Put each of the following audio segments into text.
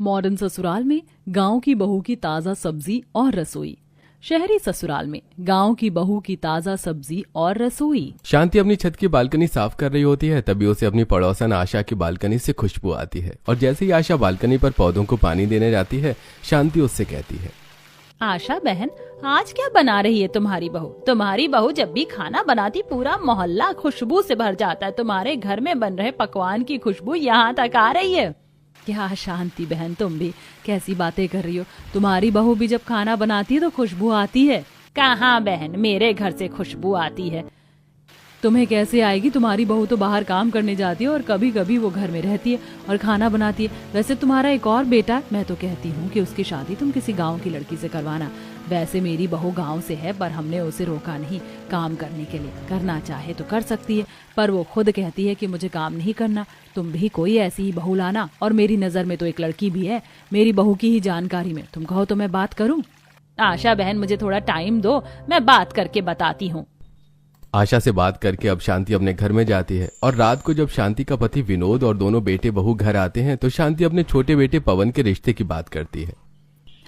Modern ससुराल में गांव की बहू की ताजा सब्जी और रसोई। शहरी ससुराल में गांव की बहू की ताजा सब्जी और रसोई। शांति अपनी छत की बालकनी साफ कर रही होती है, तभी उसे अपनी पड़ोसन आशा की बालकनी से खुशबू आती है। और जैसे ही आशा बालकनी पर पौधों को पानी देने जाती है, शांति उससे कहती है, आशा बहन, आज क्या बना रही है तुम्हारी बहू? तुम्हारी बहू जब भी खाना बनाती पूरा मोहल्ला खुशबू से भर जाता है। तुम्हारे घर में बन रहे पकवान की खुशबू यहाँ तक आ रही है। क्या शांति बहन, तुम भी कैसी बातें कर रही हो? तुम्हारी बहू भी जब खाना बनाती है तो खुशबू आती है। कहाँ बहन, मेरे घर से खुशबू आती है। तुम्हें कैसे आएगी? तुम्हारी बहू तो बाहर काम करने जाती है और कभी कभी वो घर में रहती है और खाना बनाती है। वैसे तुम्हारा एक और बेटा, मैं तो कहती हूँ कि उसकी शादी तुम किसी गांव की लड़की से करवाना। वैसे मेरी बहू गांव से है, पर हमने उसे रोका नहीं काम करने के लिए। करना चाहे तो कर सकती है, पर वो खुद कहती है कि मुझे काम नहीं करना। तुम भी कोई ऐसी ही बहू लाना। और मेरी नजर में तो एक लड़की भी है मेरी बहू की ही जानकारी में। तुम कहो तो मैं बात करूं? आशा बहन, मुझे थोड़ा टाइम दो, मैं बात करके बताती हूँ। आशा से बात करके अब शांति अपने घर में जाती है। और रात को जब शांति का पति विनोद और दोनों बेटे बहू घर आते हैं तो शांति अपने छोटे बेटे पवन के रिश्ते की बात करती है।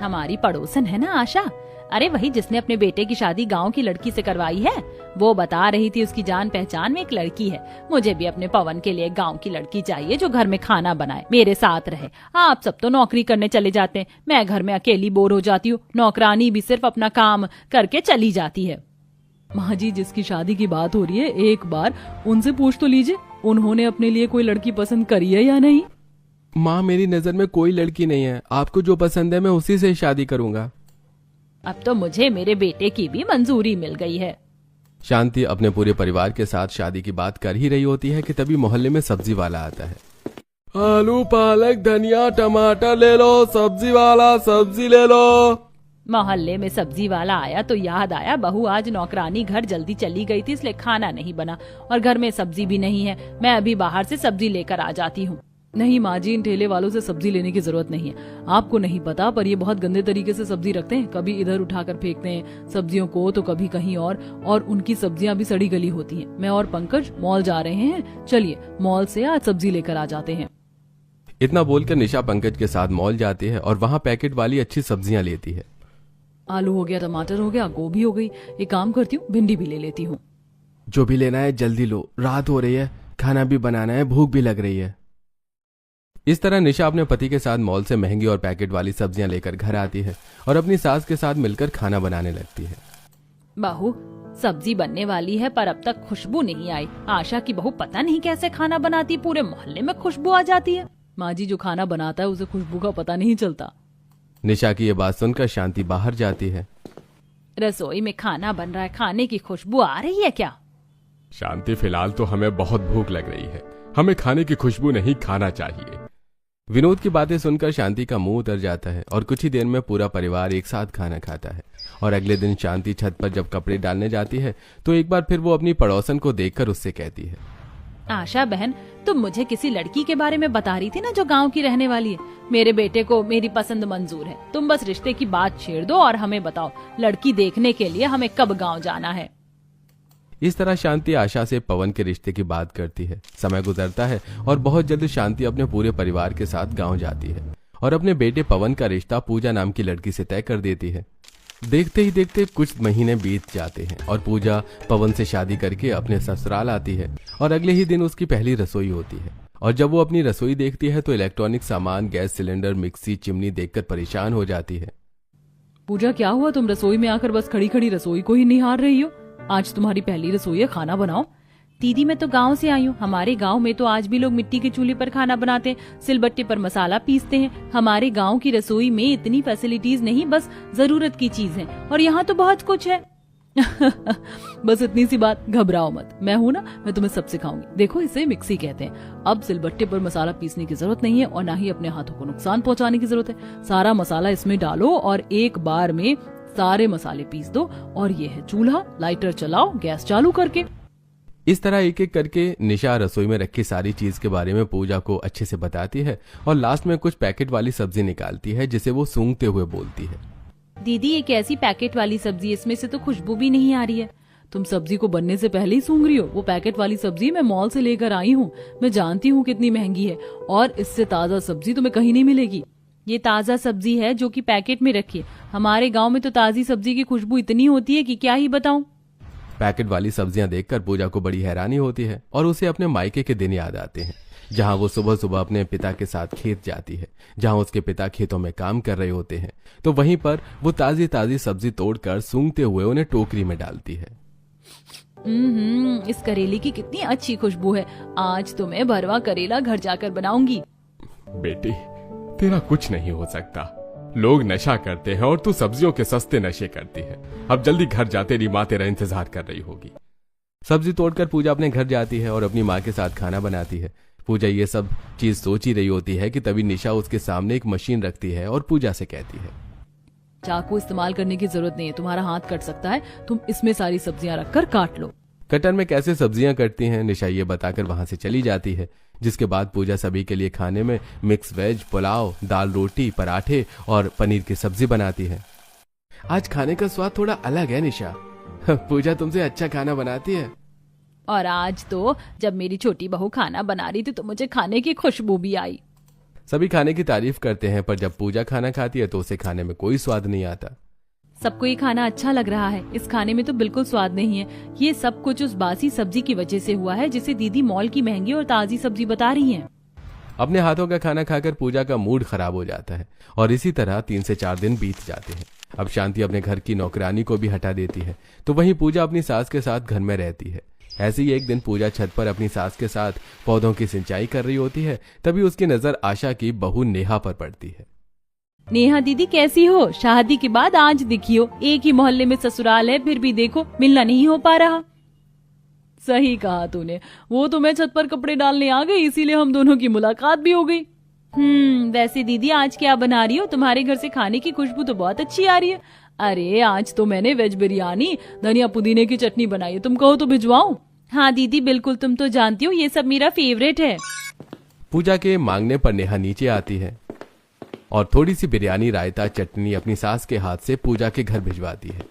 हमारी पड़ोसन है ना आशा? अरे वही जिसने अपने बेटे की शादी गांव की लड़की से करवाई है। वो बता रही थी उसकी जान पहचान में एक लड़की है। मुझे भी अपने पवन के लिए गांव की लड़की चाहिए जो घर में खाना बनाए, मेरे साथ रहे। आप सब तो नौकरी करने चले जाते हैं, मैं घर में अकेली बोर हो जाती हूँ। नौकरानी भी सिर्फ अपना काम करके चली जाती है। माँ जी, जिसकी शादी की बात हो रही है, एक बार उनसे पूछ तो लीजिए उन्होंने अपने लिए कोई लड़की पसंद करी है या नहीं। माँ, मेरी नजर में कोई लड़की नहीं है। आपको जो पसंद है मैं उसी से शादी करूंगा। अब तो मुझे मेरे बेटे की भी मंजूरी मिल गई है। शांति अपने पूरे परिवार के साथ शादी की बात कर ही रही होती है कि तभी मोहल्ले में सब्जी वाला आता है। आलू, पालक, धनिया, टमाटर ले लो, सब्जी वाला सब्जी ले लो। मोहल्ले में सब्जी वाला आया तो याद आया, बहू आज नौकरानी घर जल्दी चली गई थी, इसलिए खाना नहीं बना और घर में सब्जी भी नहीं है। मैं अभी बाहर से सब्जी लेकर आ जाती हूँ। नहीं माँ जी, इन ठेले वालों से सब्जी लेने की जरूरत नहीं है। आपको नहीं पता, पर ये बहुत गंदे तरीके से सब्जी रखते हैं। कभी इधर उठाकर फेंकते हैं सब्जियों को तो कभी कहीं और उनकी सब्जियां भी सड़ी गली होती हैं। मैं और पंकज मॉल जा रहे हैं, चलिए मॉल से आज सब्जी लेकर आ जाते हैं। इतना बोलकर निशा पंकज के साथ मॉल जाती है और वहाँ पैकेट वाली अच्छी सब्जियां लेती है। आलू हो गया, टमाटर हो गया, गोभी हो गई। एक काम करती हूँ, भिंडी भी ले लेती हूँ। जो भी लेना है जल्दी लो, रात हो रही है, खाना भी बनाना है, भूख भी लग रही है। इस तरह निशा अपने पति के साथ मॉल से महंगी और पैकेट वाली सब्जियां लेकर घर आती है और अपनी सास के साथ मिलकर खाना बनाने लगती है। बहू, सब्जी बनने वाली है पर अब तक खुशबू नहीं आई। आशा की बहू पता नहीं कैसे खाना बनाती, पूरे मोहल्ले में खुशबू आ जाती है। माँ जी, जो खाना बनाता है उसे खुशबू का पता नहीं चलता। निशा की ये बात सुनकर शांति बाहर जाती है। रसोई में खाना बन रहा है, खाने की खुशबू आ रही है क्या? शांति, फिलहाल तो हमें बहुत भूख लग रही है, हमें खाने की खुशबू नहीं, खाना चाहिए। विनोद की बातें सुनकर शांति का मुंह उतर जाता है और कुछ ही देर में पूरा परिवार एक साथ खाना खाता है। और अगले दिन शांति छत पर जब कपड़े डालने जाती है तो एक बार फिर वो अपनी पड़ोसन को देखकर उससे कहती है, आशा बहन, तुम मुझे किसी लड़की के बारे में बता रही थी ना जो गांव की रहने वाली है। मेरे बेटे को मेरी पसंद मंजूर है। तुम बस रिश्ते की बात छेड़ दो और हमें बताओ लड़की देखने के लिए हमें कब गांव जाना है। इस तरह शांति आशा से पवन के रिश्ते की बात करती है। समय गुजरता है और बहुत जल्द शांति अपने पूरे परिवार के साथ गांव जाती है और अपने बेटे पवन का रिश्ता पूजा नाम की लड़की से तय कर देती है। देखते ही देखते कुछ महीने बीत जाते हैं और पूजा पवन से शादी करके अपने ससुराल आती है और अगले ही दिन उसकी पहली रसोई होती है। और जब वो अपनी रसोई देखती है तो इलेक्ट्रॉनिक सामान, गैस सिलेंडर, मिक्सी, चिमनी देखकर परेशान हो जाती है। पूजा, क्या हुआ? तुम रसोई में आकर बस खड़ी खड़ी रसोई को ही निहार रही हो? आज तुम्हारी पहली रसोई है, खाना बनाओ। दीदी, मैं तो गांव से आई हूँ। हमारे गांव में तो आज भी लोग मिट्टी के चूल्हे पर खाना बनाते हैं, सिलबट्टे पर मसाला पीसते हैं। हमारे गांव की रसोई में इतनी फैसिलिटीज नहीं, बस जरूरत की चीज है। और यहाँ तो बहुत कुछ है। बस इतनी सी बात, घबराओ मत, मैं हूँ ना, मैं तुम्हें सब सिखाऊंगी। देखो, इसे मिक्सी कहते हैं। अब सिलबट्टे पर मसाला पीसने की जरूरत नहीं है और ना ही अपने हाथों को नुकसान पहुंचाने की जरूरत है। सारा मसाला इसमें डालो और एक बार में सारे मसाले पीस दो। और ये है चूल्हा, लाइटर चलाओ गैस चालू करके। इस तरह एक एक करके निशा रसोई में रखी सारी चीज के बारे में पूजा को अच्छे से बताती है और लास्ट में कुछ पैकेट वाली सब्जी निकालती है जिसे वो सूंघते हुए बोलती है, दीदी, एक ऐसी पैकेट वाली सब्जी, इसमें से तो खुशबू भी नहीं आ रही है। तुम सब्जी को बनने से पहले ही सूंघ रही हो? वो पैकेट वाली सब्जी मैं मॉल से लेकर आई हूँ। मैं जानती हूँ कितनी महंगी है और इससे ताजा सब्जी तुम्हें कहीं नहीं मिलेगी। ये ताज़ा सब्जी है जो कि पैकेट में रखी है। हमारे गांव में तो ताज़ी सब्जी की खुशबू इतनी होती है कि क्या ही बताऊं। पैकेट वाली सब्जियां देखकर पूजा को बड़ी हैरानी होती है और उसे अपने मायके के दिन याद आते हैं, जहां वो सुबह सुबह अपने पिता के साथ खेत जाती है। जहां उसके पिता खेतों में काम कर रहे होते हैं तो वहीं पर वो ताज़ी ताज़ी सब्जी तोड़कर सूंघते हुए उन्हें टोकरी में डालती है। इस करेले की कितनी अच्छी खुशबू है। आज तो मैं भरवा करेला घर जाकर बनाऊंगी। बेटी, तेरा कुछ नहीं हो सकता। लोग नशा करते हैं और तू सब्जियों के सस्ते नशे करती है। अब जल्दी घर जा, तेरी माँ तेरा इंतजार कर रही होगी। सब्जी तोड़कर पूजा अपने घर जाती है और अपनी माँ के साथ खाना बनाती है। पूजा ये सब चीज सोच ही रही होती है कि तभी निशा उसके सामने एक मशीन रखती है और पूजा से कहती है, चाकू इस्तेमाल करने की जरूरत नहीं है, तुम्हारा हाथ कट सकता है, तुम इसमें सारी सब्जियां रखकर काट लो। कटर में कैसे सब्जियां कटती हैं निशा ये बताकर वहां से चली जाती है। जिसके बाद पूजा सभी के लिए खाने में मिक्स वेज, पुलाव, दाल, रोटी, पराठे और पनीर की सब्जी बनाती है। आज खाने का स्वाद थोड़ा अलग है निशा। पूजा तुमसे अच्छा खाना बनाती है। और आज तो जब मेरी छोटी बहू खाना बना रही थी तो मुझे खाने की खुशबू भी आई। सभी खाने की तारीफ करते हैं, पर जब पूजा खाना खाती है तो उसे खाने में कोई स्वाद नहीं आता। सबको ये खाना अच्छा लग रहा है, इस खाने में तो बिल्कुल स्वाद नहीं है। ये सब कुछ उस बासी सब्जी की वजह से हुआ है जिसे दीदी मॉल की महंगी और ताजी सब्जी बता रही हैं। अपने हाथों का खाना खाकर पूजा का मूड खराब हो जाता है और इसी तरह 3 से 4 दिन बीत जाते हैं। अब शांति अपने घर की नौकरानी को भी हटा देती है तो वहीं पूजा अपनी सास के साथ घर में रहती है। ऐसे ही एक दिन पूजा छत पर अपनी सास के साथ पौधों की सिंचाई कर रही होती है। तभी उसकी नजर आशा की बहू नेहा पर पड़ती है। नेहा दीदी कैसी हो? शादी के बाद आज दिखी हो। एक ही मोहल्ले में ससुराल है, फिर भी देखो मिलना नहीं हो पा रहा। सही कहा तूने, वो तो मैं छत पर कपड़े डालने आ गई, इसीलिए हम दोनों की मुलाकात भी हो गई। वैसे दीदी आज क्या बना रही हो? तुम्हारे घर से खाने की खुशबू तो बहुत अच्छी आ रही है। अरे आज तो मैंने वेज बिरयानी, धनिया पुदीने की चटनी बनाई है, तुम कहो तो भिजवाऊं? हाँ दीदी बिल्कुल, तुम तो जानती हो ये सब मेरा फेवरेट है। पूजा के मांगने पर नेहा नीचे आती है और थोड़ी सी बिरयानी, रायता, चटनी अपनी सास के हाथ से पूजा के घर भिजवाती है।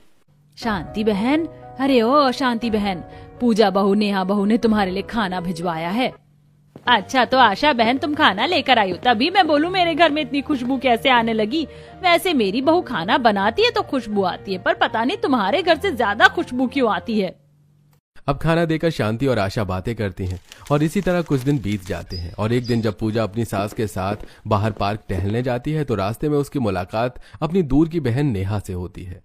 शांति बहन, अरे ओ शांति बहन, पूजा बहू नेहा बहू ने तुम्हारे लिए खाना भिजवाया है। अच्छा तो आशा बहन तुम खाना लेकर आई हो, तभी मैं बोलूं मेरे घर में इतनी खुशबू कैसे आने लगी। वैसे मेरी बहू खाना बनाती है तो खुशबू आती है, पर पता नहीं तुम्हारे घर से ज्यादा खुशबू क्यों आती है। अब खाना देकर शांति और आशा बातें करती हैं और इसी तरह कुछ दिन बीत जाते हैं। और एक दिन जब पूजा अपनी सास के साथ बाहर पार्क टहलने जाती है तो रास्ते में उसकी मुलाकात अपनी दूर की बहन नेहा से होती है।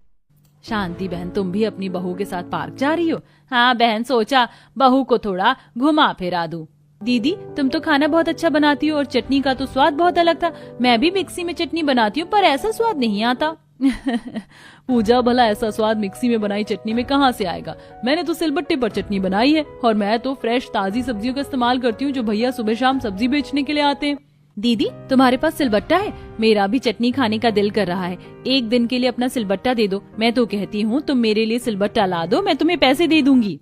शांति बहन तुम भी अपनी बहू के साथ पार्क जा रही हो? हाँ बहन, सोचा बहू को थोड़ा घुमा फिरा दूं। दीदी तुम तो खाना बहुत अच्छा बनाती हो और चटनी का तो स्वाद बहुत अलग था। मैं भी मिक्सी में चटनी बनाती हूँ पर ऐसा स्वाद नहीं आता। पूजा भला ऐसा स्वाद मिक्सी में बनाई चटनी में कहाँ से आएगा? मैंने तो सिलबट्टे पर चटनी बनाई है और मैं तो फ्रेश ताजी सब्जियों का इस्तेमाल करती हूँ जो भैया सुबह शाम सब्जी बेचने के लिए आते हैं। दीदी तुम्हारे पास सिलबट्टा है? मेरा भी चटनी खाने का दिल कर रहा है, एक दिन के लिए अपना सिलबट्टा दे दो। मैं तो कहती हूँ तुम मेरे लिए सिलबट्टा ला दो, मैं तुम्हें पैसे दे दूंगी।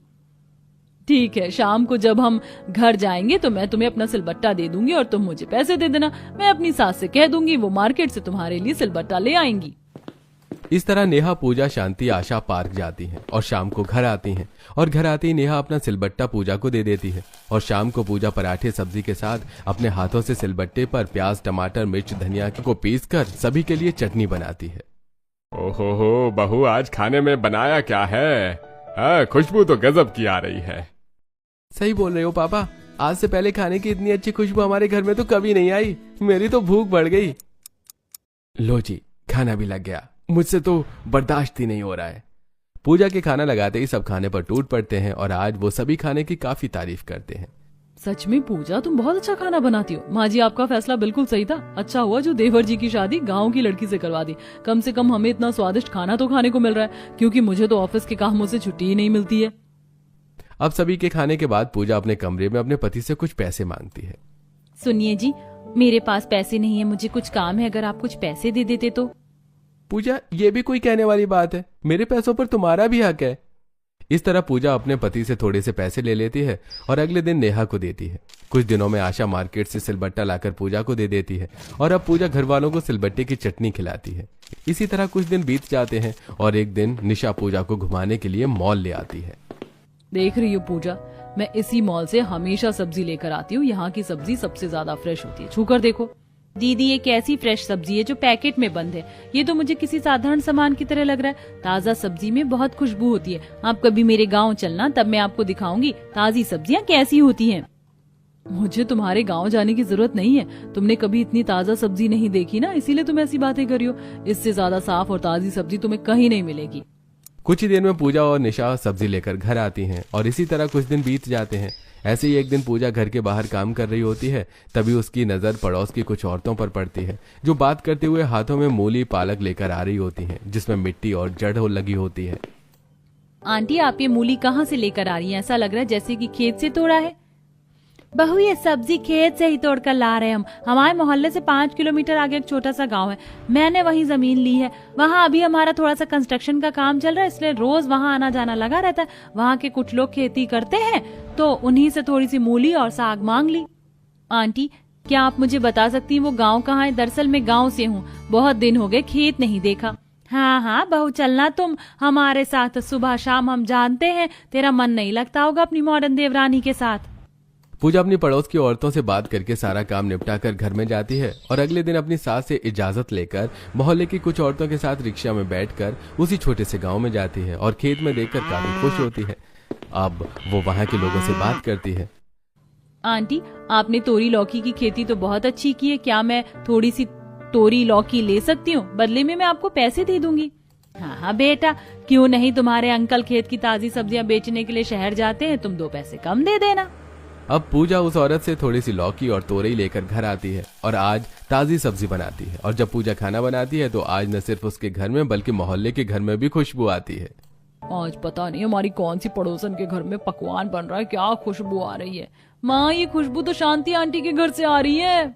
ठीक है, शाम को जब हम घर जाएंगे तो मैं तुम्हें अपना सिलबट्टा दे दूंगी और तुम मुझे पैसे दे देना। मैं अपनी सास से कह दूंगी, वो मार्केट से तुम्हारे लिए सिलबट्टा ले आएंगी। इस तरह नेहा, पूजा, शांति, आशा पार्क जाती हैं और शाम को घर आती हैं। और घर आते ही नेहा अपना सिलबट्टा पूजा को दे देती है और शाम को पूजा पराठे सब्जी के साथ अपने हाथों से सिलबट्टे पर प्याज, टमाटर, मिर्च, धनिया को पीसकर सभी के लिए चटनी बनाती है। ओहो बहू, आज खाने में बनाया क्या है? खुशबू तो गजब की आ रही है। सही बोल रहे हो पापा, आज से पहले खाने की इतनी अच्छी खुशबू हमारे घर में तो कभी नहीं आई। मेरी तो भूख बढ़ गई। लो जी, खाना भी लग गया, मुझसे तो बर्दाश्त ही नहीं हो रहा है। पूजा के खाना लगाते ही सब खाने पर टूट पड़ते हैं और आज वो सभी खाने की काफी तारीफ करते हैं। सच में पूजा तुम बहुत अच्छा खाना बनाती हो। माँ जी आपका फैसला बिल्कुल सही था। अच्छा हुआ जो देवर जी की शादी गांव की लड़की से करवा दी। कम से कम हमें इतना स्वादिष्ट खाना तो खाने को मिल रहा है, क्योंकि मुझे तो ऑफिस के कामों से छुट्टी ही नहीं मिलती है। अब सभी के खाने के बाद पूजा अपने कमरे में अपने पति से कुछ पैसे मांगती है। सुनिए जी, मेरे पास पैसे नहीं है, मुझे कुछ काम है, अगर आप कुछ पैसे दे देते तो। पूजा, ये भी कोई कहने वाली बात है? मेरे पैसों पर तुम्हारा भी हक है। इस तरह पूजा अपने पति से थोड़े से पैसे ले लेती है और अगले दिन नेहा को देती है। कुछ दिनों में आशा मार्केट से सिलबट्टा लाकर पूजा को दे देती है और अब पूजा घर वालों को सिलबट्टे की चटनी खिलाती है। इसी तरह कुछ दिन बीत जाते हैं और एक दिन निशा पूजा को घुमाने के लिए मॉल ले आती है। देख रही हो पूजा, मैं इसी मॉल से हमेशा सब्जी लेकर आती हूँ। यहाँ की सब्जी सबसे ज्यादा फ्रेश होती है, छूकर देखो। दीदी ये कैसी फ्रेश सब्जी है जो पैकेट में बंद है? ये तो मुझे किसी साधारण सामान की तरह लग रहा है। ताज़ा सब्जी में बहुत खुशबू होती है। आप कभी मेरे गांव चलना, तब मैं आपको दिखाऊंगी ताज़ी सब्जियां कैसी होती हैं। मुझे तुम्हारे गांव जाने की जरूरत नहीं है। तुमने कभी इतनी ताज़ा सब्जी नहीं देखी ना, इसीलिए तुम ऐसी बातें कर रही हो। इससे ज्यादा साफ और ताज़ी सब्जी तुम्हें कहीं नहीं मिलेगी। कुछ ही देर में पूजा और निशा सब्जी लेकर घर आती हैं और इसी तरह कुछ दिन बीत जाते हैं। ऐसे ही एक दिन पूजा घर के बाहर काम कर रही होती है, तभी उसकी नजर पड़ोस की कुछ औरतों पर पड़ती है जो बात करते हुए हाथों में मूली पालक लेकर आ रही होती हैं, जिसमें मिट्टी और जड़ लगी होती है। आंटी, आप ये मूली कहाँ से लेकर आ रही हैं? ऐसा लग रहा है जैसे कि खेत से तोड़ा है। बहू, ये सब्जी खेत से ही तोड़ कर ला रहे हैं हम। हमारे मोहल्ले से 5 किलोमीटर आगे एक छोटा सा गांव है, मैंने वहीं जमीन ली है। वहाँ अभी हमारा थोड़ा सा कंस्ट्रक्शन का काम चल रहा है, इसलिए रोज वहाँ आना जाना लगा रहता है। वहाँ के कुछ लोग खेती करते हैं, तो उन्हीं से थोड़ी सी मूली और साग मांग ली। आंटी, क्या आप मुझे बता सकती हैं वो गाँव कहाँ है? दरअसल मैं गाँव से हूँ, बहुत दिन हो गए खेत नहीं देखा। हाँ हाँ बहू, चलना तुम हमारे साथ। सुबह शाम हम जानते हैं तेरा मन नहीं लगता होगा अपनी मॉडर्न देवरानी के साथ। पूजा अपनी पड़ोस की औरतों से बात करके सारा काम निपटाकर घर में जाती है और अगले दिन अपनी सास से इजाजत लेकर मोहल्ले की कुछ औरतों के साथ रिक्शा में बैठकर उसी छोटे से गांव में जाती है और खेत में देखकर काफी खुश होती है। अब वो वहां के लोगों से बात करती है। आंटी, आपने तोरी लौकी की खेती तो बहुत अच्छी की है। क्या मैं थोड़ी सी तोरी लौकी ले सकती हूँ? बदले में मैं आपको पैसे दे दूंगी। हाँ हाँ बेटा, क्यों नहीं। तुम्हारे अंकल खेत की ताजी सब्जियां बेचने के लिए शहर जाते हैं, तुम 2 पैसे कम दे देना। अब पूजा उस औरत से थोड़ी सी लौकी और तोरई लेकर घर आती है और आज ताजी सब्जी बनाती है। और जब पूजा खाना बनाती है तो आज न सिर्फ उसके घर में बल्कि मोहल्ले के घर में भी खुशबू आती है। आज पता नहीं हमारी कौन सी पड़ोसन के घर में पकवान बन रहा है, क्या खुशबू आ रही है। माँ, ये खुशबू तो शांति आंटी के घर से आ रही है।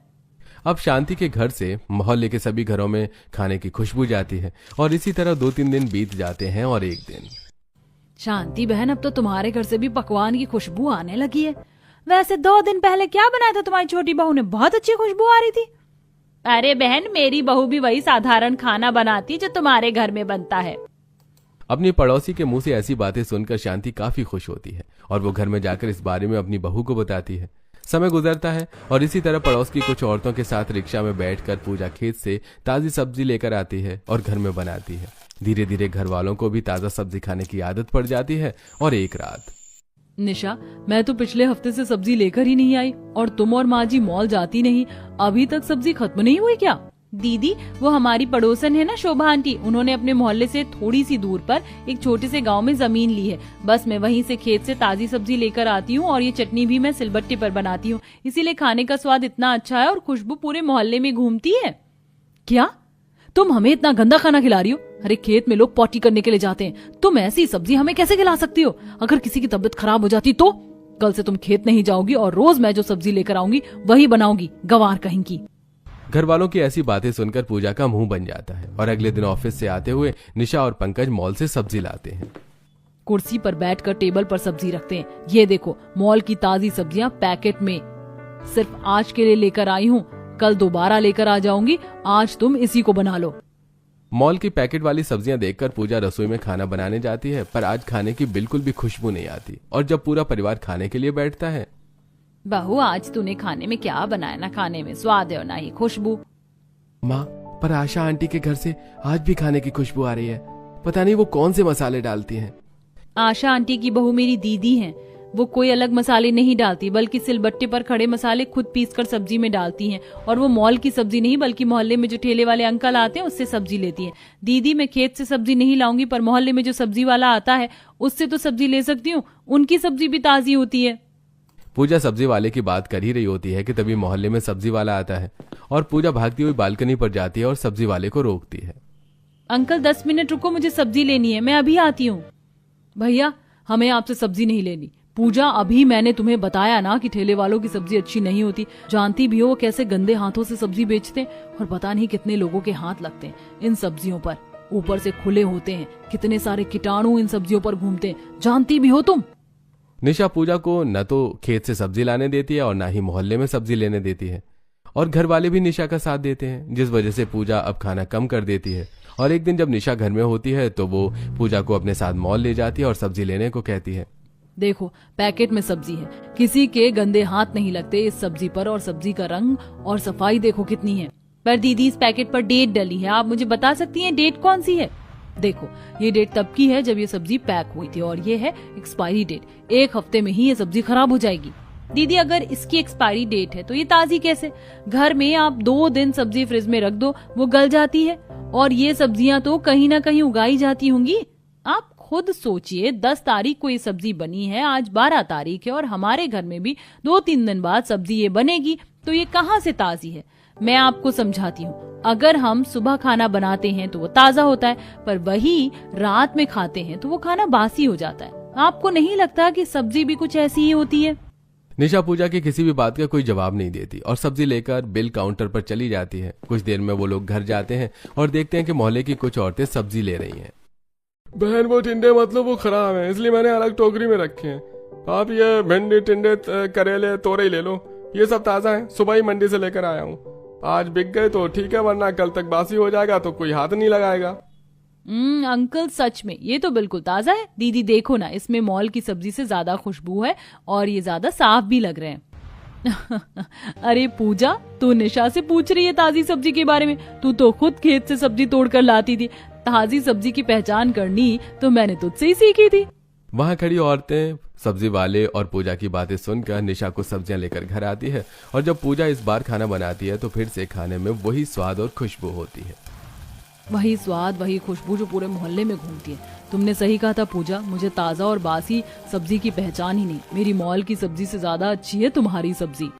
अब शांति के घर से मोहल्ले के सभी घरों में खाने की खुशबू जाती है और इसी तरह 2-3 दिन बीत जाते हैं और एक दिन। शांति बहन, अब तो तुम्हारे घर से भी पकवान की खुशबू आने लगी है। वैसे 2 दिन पहले क्या बनाया था तुम्हारी छोटी बहू ने? बहुत अच्छी खुशबू आ रही थी। अरे बहन, मेरी बहू भी वही साधारण खाना बनाती जो तुम्हारे घर में बनता है। अपनी पड़ोसी के मुंह से ऐसी बातें सुनकर शांति काफी खुश होती है और वो घर में जाकर इस बारे में अपनी बहू को बताती है। समय गुजरता है और इसी तरह पड़ोस की कुछ औरतों के साथ रिक्शा में बैठकर पूजा खेत से ताजी सब्जी लेकर आती है और घर में बनाती है। धीरे धीरे घर वालों को भी ताजा सब्जी खाने की आदत पड़ जाती है और एक रात। निशा, मैं तो पिछले हफ्ते से सब्जी लेकर ही नहीं आई और तुम और माँ जी मॉल जाती नहीं, अभी तक सब्जी खत्म नहीं हुई क्या? दीदी, वो हमारी पड़ोसन है ना शोभा आंटी, उन्होंने अपने मोहल्ले से थोड़ी सी दूर पर एक छोटे से गांव में जमीन ली है। बस मैं वहीं से खेत से ताजी सब्जी लेकर आती हूँ और ये चटनी भी मैं सिलबट्टे पर बनाती हूँ, इसीलिए खाने का स्वाद इतना अच्छा है और खुशबू पूरे मोहल्ले में घूमती है। क्या तुम हमें इतना गंदा खाना खिला रही हो? अरे खेत में लोग पॉटी करने के लिए जाते हैं, तुम ऐसी सब्जी हमें कैसे खिला सकती हो? अगर किसी की तबीयत खराब हो जाती तो? कल से तुम खेत नहीं जाओगी और रोज मैं जो सब्जी लेकर आऊंगी वही बनाऊंगी, गंवार कहीं की। घर वालों की ऐसी बातें सुनकर पूजा का मुंह बन जाता है और अगले दिन ऑफिस से आते हुए निशा और पंकज मॉल से सब्जी लाते हैं। कुर्सी पर बैठकर टेबल पर सब्जी रखते हैं। ये देखो, मॉल की ताजी सब्जियां पैकेट में, सिर्फ आज के लिए लेकर आई हूँ, कल दोबारा लेकर आ जाऊंगी, आज तुम इसी को बना लो। मॉल की पैकेट वाली सब्जियां देखकर पूजा रसोई में खाना बनाने जाती है, पर आज खाने की बिल्कुल भी खुशबू नहीं आती। और जब पूरा परिवार खाने के लिए बैठता है। बहू, आज तूने खाने में क्या बनाया? ना खाने में स्वाद है और ना ही खुशबू। माँ, पर आशा आंटी के घर से आज भी खाने की खुशबू आ रही है, पता नहीं वो कौन से मसाले डालती हैं। आशा आंटी की बहू मेरी दीदी हैं, वो कोई अलग मसाले नहीं डालती, बल्कि सिलबट्टे पर खड़े मसाले खुद पीसकर सब्जी में डालती हैं। और वो मॉल की सब्जी नहीं बल्कि मोहल्ले में जो ठेले वाले अंकल आते हैं उससे सब्जी लेती हैं। दीदी, मैं खेत से सब्जी नहीं लाऊंगी, पर मोहल्ले में जो सब्जी वाला आता है उससे तो सब्जी ले सकती हूँ, उनकी सब्जी भी ताजी होती है। पूजा सब्जी वाले की बात कर ही रही होती है कि तभी मोहल्ले में सब्जी वाला आता है और पूजा भागती हुई बालकनी पर जाती है और सब्जी वाले को रोकती है। अंकल 10 मिनट रुको, मुझे सब्जी लेनी है, मैं अभी आती हूँ। भैया, हमें आपसे सब्जी नहीं लेनी। पूजा, अभी मैंने तुम्हें बताया ना कि ठेले वालों की सब्जी अच्छी नहीं होती। जानती भी हो वो कैसे गंदे हाथों से सब्जी बेचते हैं और पता नहीं कितने लोगों के हाथ लगते हैं इन सब्जियों पर, ऊपर से खुले होते हैं, कितने सारे कीटाणु इन सब्जियों पर घूमते हैं, जानती भी हो तुम। निशा पूजा को न तो खेत से सब्जी लाने देती है और न ही मोहल्ले में सब्जी लेने देती है और घर वाले भी निशा का साथ देते हैं, जिस वजह से पूजा अब खाना कम कर देती है। और एक दिन जब निशा घर में होती है तो वो पूजा को अपने साथ मॉल ले जाती है और सब्जी लेने को कहती है। देखो पैकेट में सब्जी है, किसी के गंदे हाथ नहीं लगते इस सब्जी पर, और सब्जी का रंग और सफाई देखो कितनी है। पर दीदी इस पैकेट पर डेट डली है, आप मुझे बता सकती हैं डेट कौन सी है? देखो ये डेट तब की है जब ये सब्जी पैक हुई थी, और ये है एक्सपायरी डेट। 1 हफ्ते में ही ये सब्जी खराब हो जाएगी। दीदी अगर इसकी एक्सपायरी डेट है तो ये ताजी कैसे? घर में आप 2 दिन सब्जी फ्रिज में रख दो, वो गल जाती है, और ये सब्जियां तो कहीं ना कहीं उगाई जाती होंगी। आप खुद सोचिए, 10 तारीख को ये सब्जी बनी है, आज 12 तारीख है, और हमारे घर में भी 2-3 दिन बाद सब्जी ये बनेगी, तो ये कहाँ से ताजी है? मैं आपको समझाती हूँ, अगर हम सुबह खाना बनाते हैं तो वो ताजा होता है, पर वही रात में खाते हैं तो वो खाना बासी हो जाता है। आपको नहीं लगता कि सब्जी भी कुछ ऐसी ही होती है? निशा पूजा की किसी भी बात का कोई जवाब नहीं देती और सब्जी लेकर बिल काउंटर पर चली जाती है। कुछ देर में वो लोग घर जाते हैं और देखते हैं कि मोहल्ले की कुछ औरतें सब्जी ले रही हैं। बहन वो टिंडे मतलब वो खराब है, इसलिए मैंने अलग टोकरी में रखे हैं। आप ये भिंडी, टिंडे, करेले, तोरई ले लो, ये सब ताजा है, सुबह ही मंडी से लेकर आया हूँ। आज बिक गए तो ठीक है, वरना कल तक बासी हो जाएगा तो कोई हाथ नहीं लगाएगा। अंकल सच में ये तो बिल्कुल ताजा है। दीदी देखो ना, इसमें मॉल की सब्जी से ज्यादा खुशबू है और ये ज्यादा साफ भी लग रहे हैं। अरे पूजा, तू निशा से पूछ रही है ताजी सब्जी के बारे में? तू तो खुद खेत से सब्जी तोड़कर लाती थी। ताजी सब्जी की पहचान करनी तो मैंने तुझसे ही सीखी थी। वहां खड़ी औरतें, सब्जी वाले और पूजा की बातें सुनकर निशा को सब्जियां लेकर घर आती है, और जब पूजा इस बार खाना बनाती है तो फिर से खाने में वही स्वाद और खुशबू होती है। वही स्वाद, वही खुशबू जो पूरे मोहल्ले में घूमती है। तुमने सही कहा था पूजा, मुझे ताजा और बासी सब्जी की पहचान ही नहीं। मेरी मॉल की सब्जी से ज्यादा अच्छी है तुम्हारी सब्जी।